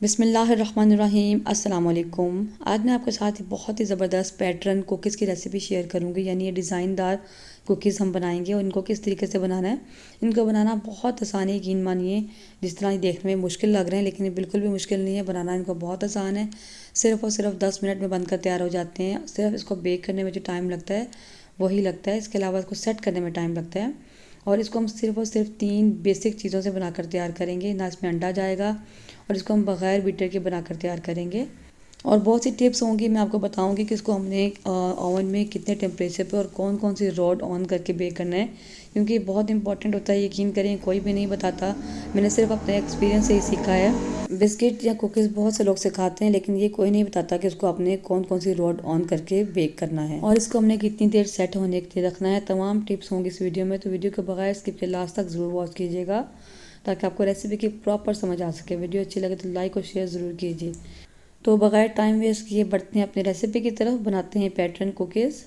बिस्मिल्लाहिर्रहमानिर्रहीम अस्सलाम वालेकुम। आज मैं आपके साथ बहुत ही ज़बरदस्त पैटर्न कुकीज़ की रेसिपी शेयर करूँगी। यानी ये डिज़ाइनदार कुकीज़ हम बनाएंगे और इनको किस तरीके से बनाना है। इनको बनाना बहुत आसान है, यकीन मानिए। जिस तरह ये देखने में मुश्किल लग रहे हैं लेकिन ये बिल्कुल भी मुश्किल नहीं है, बनाना इनको बहुत आसान है। सिर्फ़ और सिर्फ 10 मिनट में बनकर तैयार हो जाते हैं। सिर्फ इसको बेक करने में जो टाइम लगता है वही लगता है, इसके अलावा इसको सेट करने में टाइम लगता है। और इसको हम सिर्फ़ और सिर्फ 3 बेसिक चीज़ों से बनाकर तैयार करेंगे। ना इसमें अंडा जाएगा और इसको हम बग़ैर बीटर के बनाकर तैयार करेंगे। और बहुत सी टिप्स होंगी, मैं आपको बताऊंगी कि इसको हमने ओवन में कितने टेम्परेचर पे और कौन कौन सी रॉड ऑन करके बेक करना है, क्योंकि ये बहुत इंपॉर्टेंट होता है। यकीन करें कोई भी नहीं बताता, मैंने सिर्फ अपने एक्सपीरियंस से ही सीखा है। बिस्किट या कुकीज़ बहुत से लोग सिखाते हैं लेकिन ये कोई नहीं बताता कि उसको आपने कौन कौन सी रॉड ऑन करके बेक करना है और इसको हमने कितनी देर सेट होने के लिए रखना है। तमाम टिप्स होंगी इस वीडियो में, तो वीडियो के बगैर स्किप के लास्ट तक ज़रूर वॉच कीजिएगा ताकि आपको रेसिपी की प्रॉपर समझ आ सके। वीडियो अच्छी लगे तो लाइक और शेयर ज़रूर कीजिए। तो बगैर टाइम वेस्ट किए बढ़ते हैं अपनी रेसिपी की तरफ, बनाते हैं पैटर्न कुकीज़।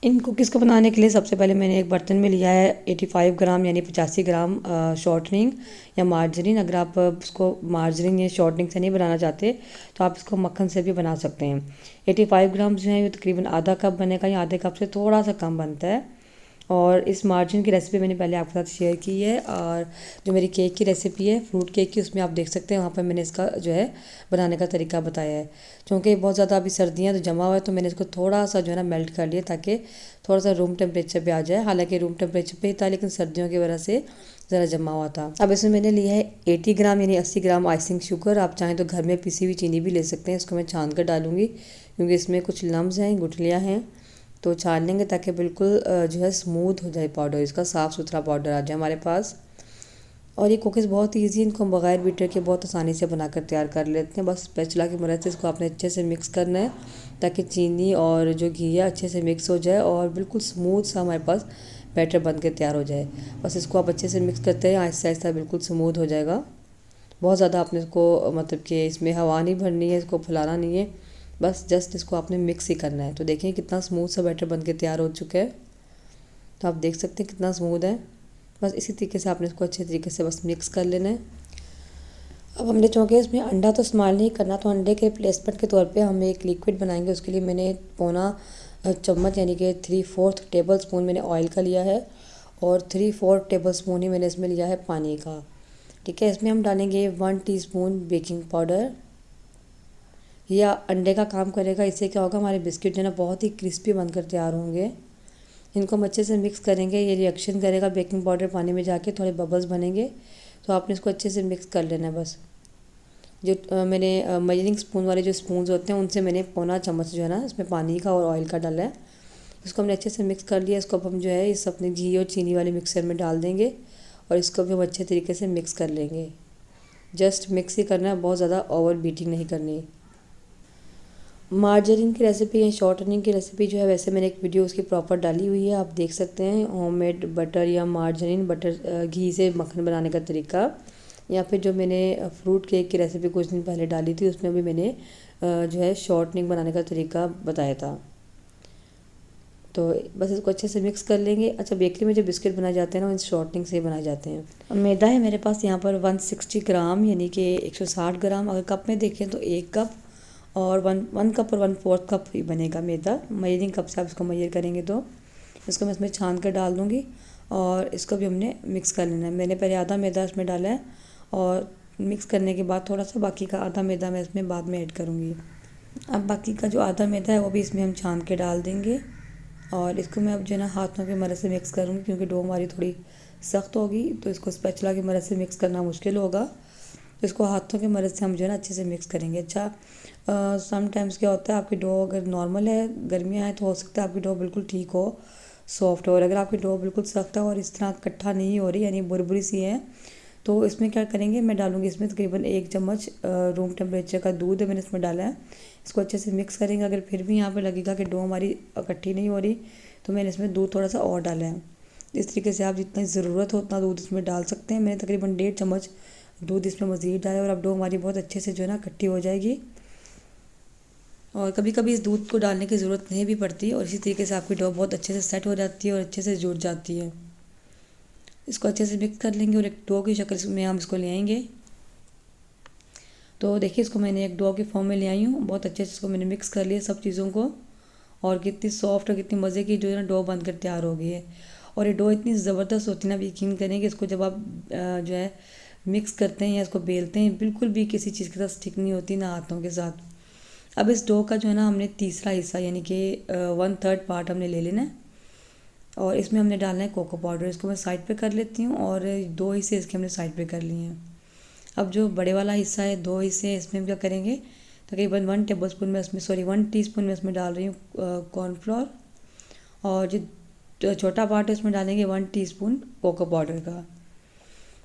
इन कुकीज़ को बनाने के लिए सबसे पहले मैंने एक बर्तन में लिया है 85 ग्राम यानी 85 ग्राम शॉर्टनिंग या मार्जरीन। अगर आप उसको मार्जरीन या शॉर्टनिंग से नहीं बनाना चाहते तो आप इसको मक्खन से भी बना सकते हैं। 85 ग्राम जो है ये तकरीबन आधा कप बनेगा या आधे कप से थोड़ा सा कम बनता है। और इस मार्जिन की रेसिपी मैंने पहले आपके साथ शेयर की है। और जो मेरी केक की रेसिपी है फ्रूट केक की, उसमें आप देख सकते हैं वहाँ पर मैंने इसका जो है बनाने का तरीका बताया है। क्योंकि बहुत ज़्यादा अभी सर्दियाँ तो जमा हुआ है तो मैंने इसको थोड़ा सा जो है ना मेल्ट कर लिया ताकि थोड़ा सा रूम टेम्परेचर पे आ जाए। हालांकि रूम टेम्परेचर पे ही था लेकिन सर्दियों की वजह से ज़रा जमा हुआ था। अब इसमें मैंने लिया है 80 ग्राम यानी 80 ग्राम आइसिंग शुगर। आप चाहें तो घर में पिसी हुई चीनी भी ले सकते हैं। इसको मैं छान कर डालूँगी क्योंकि इसमें कुछ लम्स हैं, गुठलियाँ हैं, तो छान लेंगे ताकि बिल्कुल जो है स्मूथ हो जाए पाउडर, इसका साफ़ सुथरा पाउडर आ जाए हमारे पास। और ये कुकीज़ बहुत ईजी, इनको हम बगैर बीटर के बहुत आसानी से बनाकर तैयार कर लेते हैं। बस स्पैचुला की मदद से इसको आपने अच्छे से मिक्स करना है ताकि चीनी और जो घी है अच्छे से मिक्स हो जाए और बिल्कुल स्मूथ सा हमारे पास बैटर बन के तैयार हो जाए। बस इसको आप अच्छे से मिक्स करते हैं, आहिस्ता आहिस्ता बिल्कुल स्मूथ हो जाएगा। बहुत ज़्यादा आपने इसको मतलब कि इसमें हवा नहीं भरनी है, इसको फैलाना नहीं है, बस जस्ट इसको आपने मिक्स ही करना है। तो देखिए कितना स्मूथ सा बैटर बन के तैयार हो चुका है। तो आप देख सकते हैं कितना स्मूथ है। बस इसी तरीके से आपने इसको अच्छे तरीके से बस मिक्स कर लेना है। अब हमने चूँकि इसमें अंडा तो इस्तेमाल नहीं करना, तो अंडे के रिप्लेसमेंट के तौर पे हम एक लिक्विड बनाएंगे। उसके लिए मैंने पौना चम्मच यानी कि 3/4 टेबल स्पून मैंने ऑयल का लिया है और 3/4 टेबल स्पून ही मैंने इसमें लिया है पानी का। ठीक है, इसमें हम डालेंगे 1 टीस्पून बेकिंग पाउडर। या अंडे का काम करेगा, इससे क्या होगा हमारे बिस्किट जो है ना बहुत ही क्रिस्पी बनकर तैयार होंगे। इनको हम अच्छे से मिक्स करेंगे, ये रिएक्शन करेगा बेकिंग पाउडर पानी में जाके, थोड़े बबल्स बनेंगे। तो आपने इसको अच्छे से मिक्स कर लेना है। बस जो मैंने मेजरिंग स्पून वाले जो स्पून्स होते हैं उनसे मैंने पौना चम्मच जो है ना इसमें पानी का और ऑयल का डाला है। इसको हमने अच्छे से मिक्स कर लिया। इसको अब हम जो है इस अपने घी और चीनी वाले मिक्सर में डाल देंगे और इसको भी हम अच्छे तरीके से मिक्स कर लेंगे। जस्ट मिक्स ही करना है, बहुत ज़्यादा ओवर बीटिंग नहीं करनी। मार्जरीन की रेसिपी या शॉर्टनिंग की रेसिपी जो है वैसे मैंने एक वीडियो उसकी प्रॉपर डाली हुई है, आप देख सकते हैं। होममेड बटर या मार्जरीन बटर घी से मक्खन बनाने का तरीका, या फिर जो मैंने फ्रूट केक की रेसिपी कुछ दिन पहले डाली थी उसमें भी मैंने जो है शॉर्टनिंग बनाने का तरीका बताया था। तो बस इसको अच्छे से मिक्स कर लेंगे। अच्छा, बेकरी में जो बिस्किट बनाए जाते हैं ना वो शॉर्टनिंग से ही बनाए जाते हैं। और मैदा है मेरे पास यहाँ पर 160 ग्राम यानी कि 160 ग्राम। अगर कप में देखें तो 1 कप और वन कप और 1/4 कप ही बनेगा मैदा। मेजरिंग कप से आप इसको मेजर करेंगे तो इसको मैं इसमें छान कर डाल दूँगी और इसको भी हमने मिक्स कर लेना है। मैंने पहले आधा मैदा इसमें डाला है और मिक्स करने के बाद थोड़ा सा बाकी का आधा मैदा मैं इसमें बाद में ऐड करूँगी। अब बाकी का जो आधा मैदा है वो भी इसमें हम छान के डाल देंगे और इसको मैं अब जो है ना हाथों की मदद से मिक्स करूँगी क्योंकि डो हमारी थोड़ी सख्त होगी तो इसको स्पैचुला की मदद से मिक्स करना मुश्किल होगा। तो इसको हाथों की मदद से हम जो है ना अच्छे से मिक्स करेंगे। अच्छा, समटाइम्स क्या होता है आपकी डो अगर नॉर्मल है, गर्मियाँ हैं, तो हो सकता है आपकी डो बिल्कुल ठीक हो, सॉफ्ट हो। और अगर आपकी डो बिल्कुल सख्त है और इस तरह इकट्ठा नहीं हो रही यानी बुरबुरी सी है, तो इसमें क्या करेंगे, मैं डालूँगी इसमें तकरीबन 1 चम्मच रूम टेम्परेचर का दूध है मैंने इसमें डाला है। इसको अच्छे से मिक्स करेंगे। अगर फिर भी यहाँ पर लगेगा कि डो हमारी इकट्ठी नहीं हो रही तो मैंने इसमें दूध थोड़ा सा और डाला है। इस तरीके से आप जितनी ज़रूरत हो उतना दूध इसमें डाल सकते हैं। मैंने तकरीबन 1.5 चम्मच दूध इसमें मज़ीद डाला और अब डो हमारी बहुत अच्छे से जो है ना इकट्ठी हो जाएगी। और कभी कभी इस दूध को डालने की ज़रूरत नहीं भी पड़ती और इसी तरीके से आपकी डो बहुत अच्छे से सेट हो जाती है और अच्छे से जुड़ जाती है। इसको अच्छे से मिक्स कर लेंगे और एक डो की शक्ल में हम इसको ले आएंगे। तो देखिए इसको मैंने एक डो के फॉर्म में ले आई हूँ। बहुत अच्छे से इसको मैंने मिक्स कर लिया सब चीज़ों को, और कितनी सॉफ्ट और कितनी मज़े की जो है ना डो बनकर तैयार हो गई है। और ये डो इतनी ज़बरदस्त होती है ना, आप यकीन करेंगे इसको जब आप जो है मिक्स करते हैं या इसको बेलते हैं, बिल्कुल भी किसी चीज़ के साथ स्टिक नहीं होती, ना हाथों के साथ। अब इस डो का जो है ना हमने तीसरा हिस्सा यानी कि 1/3 पार्ट हमने ले लेना है, और इसमें हमने डालना है कोको पाउडर। इसको मैं साइड पे कर लेती हूँ, और 2 हिस्से इसके हमने साइड पे कर लिए हैं। अब जो बड़े वाला हिस्सा है 2 हिस्से, इसमें हम क्या करेंगे, तकरीबन 1 टेबलस्पून में इसमें 1 टीस्पून में इसमें डाल रही हूँ कॉर्नफ्लोर, और जो छोटा पार्ट है उसमें डालेंगे 1 टीस्पून कोको पाउडर का।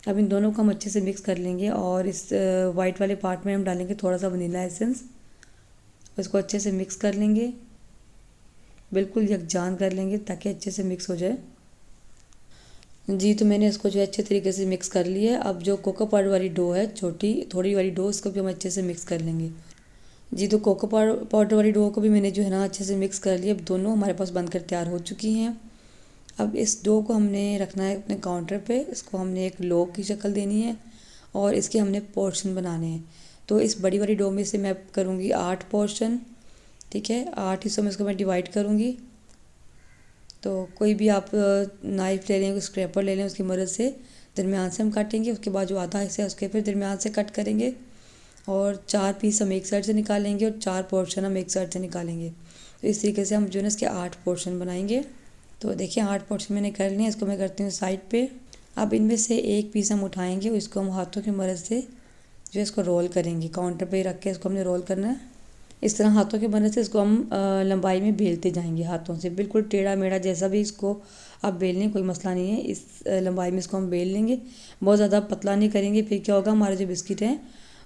अब इन दोनों को हम अच्छे से मिक्स कर लेंगे, और इस वाइट वाले पार्ट में हम डालेंगे थोड़ा सा वनीला एसेंस। इसको अच्छे से मिक्स कर लेंगे, बिल्कुल यकजान कर लेंगे ताकि अच्छे से मिक्स हो जाए। जी, तो मैंने इसको जो है अच्छे तरीके से मिक्स कर लिया है। अब जो कोको पाउडर वाली डो है, छोटी थोड़ी वाली डो, इसको भी हम अच्छे से मिक्स कर लेंगे। जी, तो कोको पाउडर वाली डो को भी मैंने जो है ना अच्छे से मिक्स कर लिया। अब दोनों हमारे पास बनकर तैयार हो चुकी हैं। अब इस डो को हमने रखना है अपने काउंटर पे। इसको हमने एक लोग की शक्ल देनी है, और इसके हमने पोर्शन बनाने हैं। तो इस बड़ी वाली डो में से मैं करूँगी 8 पोर्शन, ठीक है। 8 हिस्सों में इसको मैं डिवाइड करूँगी। तो कोई भी आप नाइफ़ ले लें, स्क्रैपर ले लें, उसकी मदद से दरमियान से हम काटेंगे। उसके बाद जो आधा हिस्सा है उसके फिर दरमियान से कट करेंगे, और 4 पीस हम एक साइड से निकालेंगे और 4 पोर्शन हम एक साइड से निकालेंगे। तो इस तरीके से हम जो है ना इसके 8 पोर्शन बनाएंगे। तो देखिए 8 पोर्शन मैंने कर लिए। इसको मैं करती हूँ साइड पे। अब इनमें से एक पीस हम उठाएंगे, इसको हम हाथों की मदद से जो है इसको रोल करेंगे। काउंटर पे रख के इसको हमने रोल करना है। इस तरह हाथों की मदद से इसको हम लंबाई में बेलते जाएंगे, हाथों से बिल्कुल टेढ़ा मेढ़ा जैसा भी इसको आप बेल लें, कोई मसला नहीं है। इस लंबाई में इसको हम बेल लेंगे। बहुत ज़्यादा पतला नहीं करेंगे, फिर क्या होगा, हमारे जो बिस्किट हैं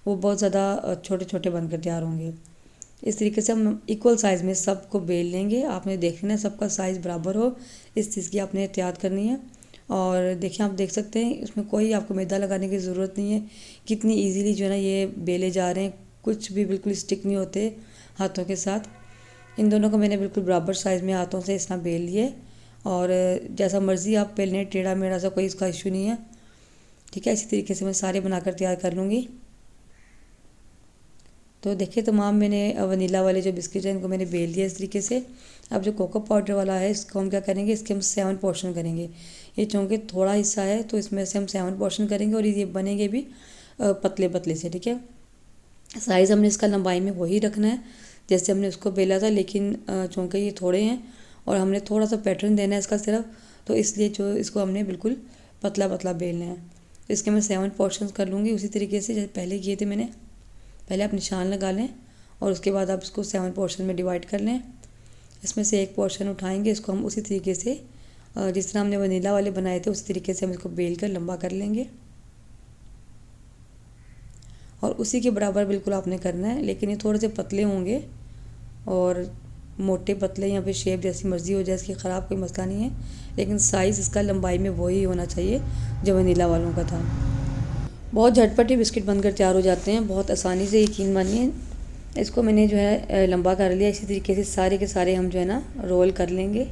वो बहुत ज़्यादा छोटे छोटे बनकर तैयार होंगे। इस तरीके से हम इक्वल साइज़ में सबको बेल लेंगे। आपने देख लेना सबका साइज़ बराबर हो, इस चीज़ की आपने एहतियात करनी है। और देखिए आप देख सकते हैं इसमें कोई आपको मैदा लगाने की ज़रूरत नहीं है। कितनी इजीली जो है ना ये बेले जा रहे हैं, कुछ भी बिल्कुल स्टिक नहीं होते हाथों के साथ। इन दोनों को मैंने बिल्कुल बराबर साइज़ में हाथों से इस तरह बेल लिए, और जैसा मर्ज़ी आप बेल लें, टेढ़ा मेढ़ा सा कोई इसका इशू नहीं है, ठीक है। इसी तरीके से मैं सारे बनाकर तैयार कर लूँगी। तो देखिए तमाम मैंने वनीला वाले जो बिस्किट हैं इनको मैंने बेल दिया इस तरीके से। अब जो कोको पाउडर वाला है इसको हम क्या करेंगे, इसके हम 7 पोर्शन करेंगे। ये चूँकि थोड़ा हिस्सा है तो इसमें से हम 7 पोर्शन करेंगे, और ये बनेंगे भी पतले पतले से, ठीक है। साइज़ हमने इसका लंबाई में वही रखना है जैसे हमने उसको बेला था, लेकिन चूँकि ये थोड़े हैं और हमने थोड़ा सा पैटर्न देना है इसका सिर्फ, तो इसलिए जो इसको हमने बिल्कुल पतला पतला बेलना है। तो इसके मैं 7 पोर्शन कर लूँगी उसी तरीके से जैसे पहले किए थे मैंने। पहले आप निशान लगा लें, और उसके बाद आप इसको 7 पोर्शन में डिवाइड कर लें। इसमें से एक पोर्शन उठाएंगे, इसको हम उसी तरीके से जिस तरह हमने वनीला वाले बनाए थे उसी तरीके से हम इसको बेल कर लंबा कर लेंगे, और उसी के बराबर बिल्कुल आपने करना है। लेकिन ये थोड़े से पतले होंगे, और मोटे पतले या फिर शेप जैसी मर्ज़ी हो जाए इसकी, ख़राब कोई मसला नहीं है, लेकिन साइज़ इसका लंबाई में वही होना चाहिए जो वनीला वालों का था। बहुत झटपट ही बिस्किट बनकर तैयार हो जाते हैं, बहुत आसानी से, यकीन मानिए। इसको मैंने जो है लंबा कर लिया। इसी तरीके से सारे के सारे हम जो है ना रोल कर लेंगे।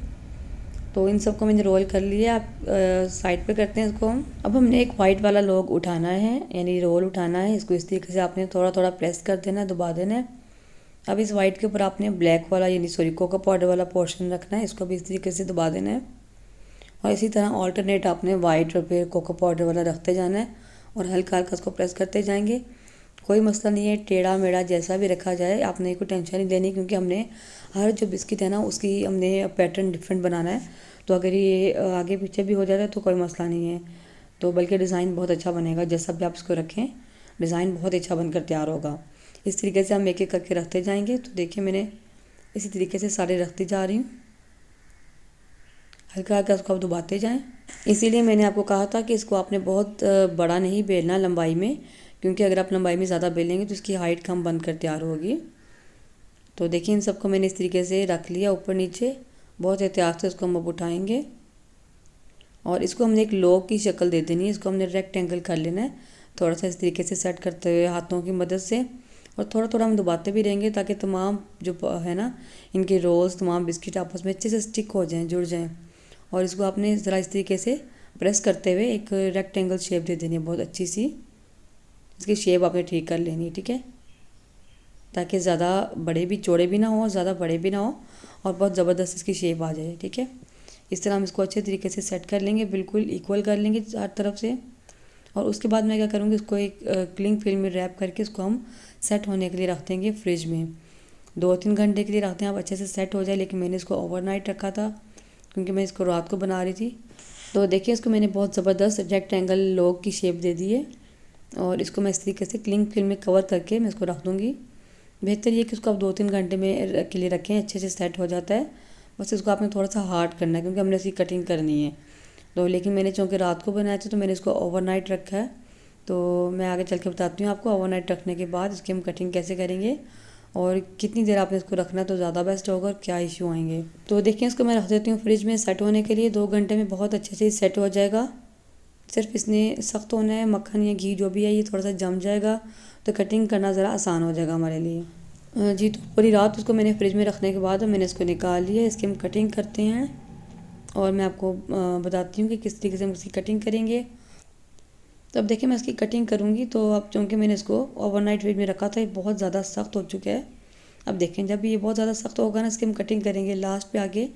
तो इन सबको मैंने रोल कर लिया। आप साइड पे करते हैं इसको हम। अब हमने एक वाइट वाला लोग उठाना है, यानी रोल उठाना है। इसको इस तरीके से आपने थोड़ा थोड़ा प्रेस कर देना है, दबा देना है। अब इस वाइट के ऊपर आपने ब्लैक वाला यानी कोको पाउडर वाला पोर्शन रखना है, इसको भी इस तरीके से दबा देना है। और इसी तरह ऑल्टरनेट आपने वाइट और फिर कोको पाउडर वाला रखते जाना है, और हल्का हल्का उसको प्रेस करते जाएंगे। कोई मसला नहीं है, टेढ़ा मेढ़ा जैसा भी रखा जाए, आपने कोई टेंशन नहीं लेनी, क्योंकि हमने हर जो बिस्किट है ना उसकी हमने पैटर्न डिफरेंट बनाना है। तो अगर ये आगे पीछे भी हो जाता है तो कोई मसला नहीं है, तो बल्कि डिज़ाइन बहुत अच्छा बनेगा। जैसा भी आप इसको रखें डिज़ाइन बहुत अच्छा बनकर तैयार होगा। इस तरीके से हम एक एक करके रखते जाएंगे। तो देखिए मैंने इसी तरीके से सारे रखती जा रही हूँ, हल्का हल्का उसको आप दबाते जाएं। इसीलिए मैंने आपको कहा था कि इसको आपने बहुत बड़ा नहीं बेलना लंबाई में, क्योंकि अगर आप लंबाई में ज़्यादा बेलेंगे तो इसकी हाइट कम बनकर तैयार होगी। तो देखिए इन सबको मैंने इस तरीके से रख लिया ऊपर नीचे। बहुत एहतियात से इसको हम अब उठाएंगे, और इसको हमने एक लोग की शक्ल दे देनी है। इसको हमने रेक्टेंगल कर लेना है, थोड़ा सा इस तरीके से सेट करते हुए हाथों की मदद से, और थोड़ा थोड़ा हम दबाते भी रहेंगे ताकि तमाम जो है ना इनके रोल्स, तमाम बिस्किट आपस में अच्छे से स्टिक हो जाएँ, जुड़ जाएँ। और इसको आपने ज़रा इस तरीके से प्रेस करते हुए एक रेक्टेंगल शेप दे देनी है, बहुत अच्छी सी, इसकी शेप आपने ठीक कर लेनी है, ठीक है, ताकि ज़्यादा बड़े भी चौड़े भी ना हो, ज़्यादा बड़े भी ना हो, और बहुत ज़बरदस्त इसकी शेप आ जाए, ठीक है। इस तरह हम इसको अच्छे तरीके से सेट कर लेंगे, बिल्कुल इक्वल कर लेंगे चार तरफ से। और उसके बाद मैं क्या करूँगी, इसको एक क्लिंग फिल्म में रैप करके इसको हम सेट होने के लिए रख देंगे फ्रिज में। 2-3 घंटे के लिए रखते हैं, आप अच्छे से सेट हो जाए। लेकिन मैंने इसको ओवरनाइट रखा था क्योंकि मैं इसको रात को बना रही थी। तो देखिए इसको मैंने बहुत ज़बरदस्त रेक्टेंगल लॉग की शेप दे दी है, और इसको मैं इस तरीके से क्लिंग फिल्म में कवर करके मैं इसको रख दूँगी। बेहतर ये कि इसको आप 2-3 घंटे में के लिए रखें, अच्छे से सेट हो जाता है। बस इसको आपने थोड़ा सा हार्ड करना है क्योंकि हमने इसकी कटिंग करनी है। तो लेकिन मैंने चूँकि रात को बनाया था तो मैंने इसको ओवरनाइट रखा है। तो मैं आगे चल के बताती हूँ आपको ओवरनाइट रखने के बाद इसकी हम कटिंग कैसे करेंगे और कितनी देर आपने इसको रखना है तो ज़्यादा बेस्ट होगा और क्या इशू आएंगे। तो देखिए इसको मैं रख देती हूँ फ्रिज में सेट होने के लिए। 2 घंटे में बहुत अच्छे से सेट हो जाएगा। सिर्फ इसने सख्त होना है, मक्खन या घी जो भी है ये थोड़ा सा जम जाएगा तो कटिंग करना ज़रा आसान हो जाएगा हमारे लिए। जी, तो पूरी रात उसको मैंने फ्रिज में रखने के बाद मैंने इसको निकाल लिया। इसकी हम कटिंग करते हैं और मैं आपको बताती हूँ कि किस तरीके से हम इसकी कटिंग करेंगे। तो अब देखिए मैं इसकी कटिंग करूँगी। तो अब चूँकि मैंने इसको ओवरनाइट फ्रिज में रखा था, ये बहुत ज़्यादा सख्त हो चुका है। अब देखें जब ये बहुत ज़्यादा सख्त होगा ना, इसकी हम कटिंग करेंगे लास्ट पे आगे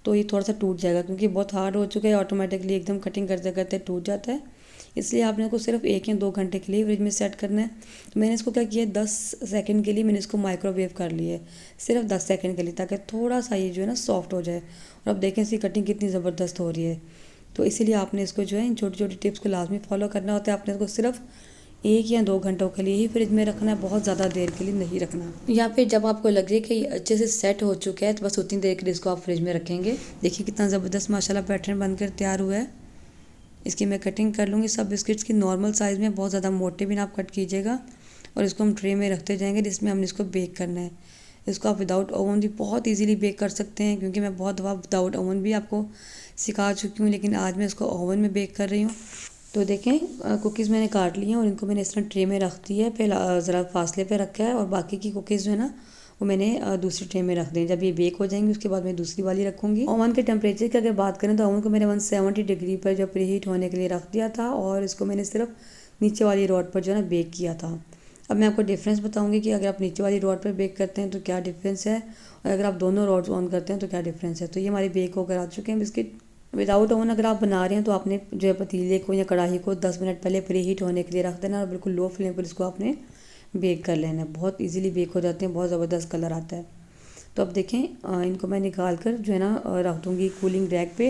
तो ये थोड़ा सा टूट जाएगा क्योंकि बहुत हार्ड हो चुका है, ऑटोमेटिकली एकदम कटिंग करते करते टूट जाता है। इसलिए आपने इसको सिर्फ 1 या 2 घंटे के लिए फ्रिज में सेट करना है। तो मैंने इसको क्या किया, 10 सेकंड के लिए मैंने इसको माइक्रोवेव कर लिया है, सिर्फ 10 सेकंड के लिए, ताकि थोड़ा सा ये जो है ना सॉफ्ट हो जाए। और अब देखें इसकी कटिंग कितनी ज़बरदस्त हो रही है। तो इसीलिए आपने इसको जो है इन छोटी छोटी टिप्स को लाजमी फॉलो करना होता है। आपने इसको सिर्फ 1 या 2 घंटों के लिए ही फ्रिज में रखना है, बहुत ज़्यादा देर के लिए नहीं रखना। या फिर जब आपको लगे कि ये अच्छे से सेट हो चुका है तो बस उतनी देर के लिए इसको आप फ्रिज में रखेंगे। देखिए कितना ज़बरदस्त माशाल्लाह पैटर्न बनकर तैयार हुआ है। इसकी मैं कटिंग कर लूँगी। सब बिस्किट्स की नॉर्मल साइज़ में, बहुत ज़्यादा मोटे भी ना आप कट कीजिएगा। और इसको हम ट्रे में रखते जाएंगे जिसमें हमने इसको बेक करना है। इसको आप विदाउट ओवन भी बहुत इजीली बेक कर सकते हैं, क्योंकि मैं बहुत दफ़ा विदाउट ओवन भी आपको सिखा चुकी हूँ, लेकिन आज मैं इसको ओवन में बेक कर रही हूँ। तो देखें कुकीज़ मैंने काट ली हैं और इनको मैंने इस तरह ट्रे में रख दी है। पहले ज़रा फासले पे रखा है और बाकी की कुकीज़ जो है ना वो मैंने दूसरी ट्रे में रख दी। जब ये बेक हो जाएंगी उसके बाद मैं दूसरी वाली रखूँगी। ओवन के टेम्परेचर की अगर बात करें तो ओवन को मैंने 170 डिग्री पर जब प्रीहीट होने के लिए रख दिया था और इसको मैंने सिर्फ नीचे वाली रॉड पर जो है ना बेक किया था। अब मैं आपको डिफरेंस बताऊंगी कि अगर आप नीचे वाली रॉड पर बेक करते हैं तो क्या डिफरेंस है और अगर आप दोनों रॉड्स ऑन करते हैं तो क्या डिफरेंस है। तो ये हमारे बेक होकर आ चुके हैं बिस्किट। विदाउट ओवन अगर आप बना रहे हैं तो आपने जो है पतीले को या कढ़ाई को 10 मिनट पहले प्री हीट होने के लिए रख देना और बिल्कुल लो फ्लेम पर इसको आपने बेक कर लेना है। बहुत इजीली बेक हो जाते हैं, बहुत ज़बरदस्त कलर आता है। तो अब देखें इनको मैं निकाल कर जो है ना रख दूँगी कूलिंग रैक पे,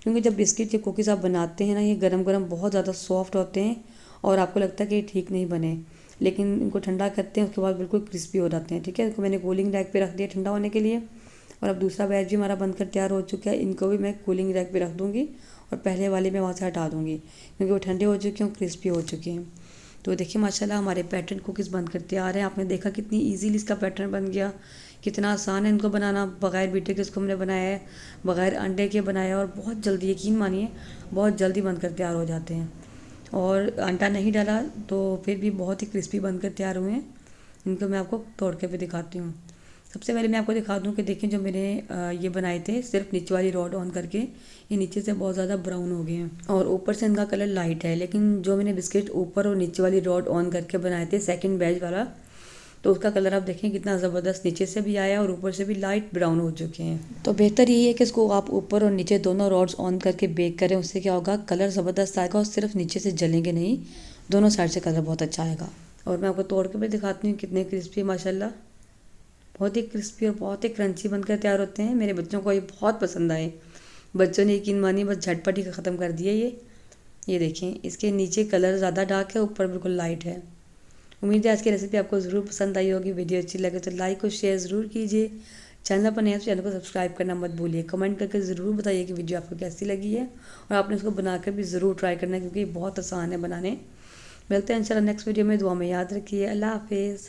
क्योंकि जब बिस्किट या कुकीज़ आप बनाते हैं ना ये गरम गरम बहुत ज़्यादा सॉफ्ट होते हैं और आपको लगता है कि ये ठीक नहीं बने, लेकिन इनको ठंडा करते हैं उसके बाद बिल्कुल क्रिस्पी हो जाते हैं। ठीक है, इनको मैंने कूलिंग रैक पे रख दिया ठंडा होने के लिए। और अब दूसरा बैच भी हमारा बनकर तैयार हो चुका है। इनको भी मैं कूलिंग रैक पे रख दूँगी और पहले वाले मैं वहाँ से हटा दूँगी क्योंकि वो ठंडे हो चुके हैं, क्रिस्पी हो चुके हैं। तो देखिए माशाल्लाह हमारे पैटर्न कुकीज़ बनकर तैयार हैं। आपने देखा कितनी ईजीली इसका पैटर्न बन गया, कितना आसान है इनको बनाना। बग़ैर बीटर के इसको हमने बनाया है, बग़ैर अंडे के बनाया और बहुत जल्दी, यकीन मानिए बहुत जल्दी बनकर तैयार हो जाते हैं। और अंडा नहीं डाला तो फिर भी बहुत ही क्रिस्पी बनकर तैयार हुए हैं। इनको मैं आपको तोड़ के भी दिखाती हूँ। सबसे पहले मैं आपको दिखा दूँ कि देखें जो मैंने ये बनाए थे सिर्फ नीचे वाली रॉड ऑन करके, ये नीचे से बहुत ज़्यादा ब्राउन हो गए हैं और ऊपर से इनका कलर लाइट है। लेकिन जो मैंने बिस्किट ऊपर और नीचे वाली रॉड ऑन करके बनाए थे सेकंड बैच वाला, तो उसका कलर आप देखें कितना ज़बरदस्त नीचे से भी आया और ऊपर से भी लाइट ब्राउन हो चुके हैं। तो बेहतर यही है कि इसको आप ऊपर और नीचे दोनों रॉड्स ऑन करके बेक करें। उससे क्या होगा, कलर ज़बरदस्त आएगा और सिर्फ नीचे से जलेंगे नहीं, दोनों साइड से कलर बहुत अच्छा आएगा। और मैं आपको तोड़ के भी दिखाती हूँ कितने क्रिस्पी, माशाल्लाह बहुत ही क्रिस्पी और बहुत ही क्रंची बनकर तैयार होते हैं। मेरे बच्चों को ये बहुत पसंद आए। बच्चों ने यकीन मानिए बस झटपट ही ख़त्म कर दिया ये देखें इसके नीचे कलर ज़्यादा डार्क है, ऊपर बिल्कुल लाइट है। उम्मीद है आज की रेसिपी आपको ज़रूर पसंद आई होगी। वीडियो अच्छी लगे तो लाइक और शेयर ज़रूर कीजिए। चैनल पर नए हैं तो चैनल को सब्सक्राइब करना मत भूलिए। कमेंट करके ज़रूर बताइए कि वीडियो आपको कैसी लगी है और आपने इसको बनाकर भी ज़रूर ट्राई करना है क्योंकि ये बहुत आसान है बनाने। मिलते हैं इंशाल्लाह नेक्स्ट वीडियो में। दुआ में याद रखिए। अल्लाह हाफिज़।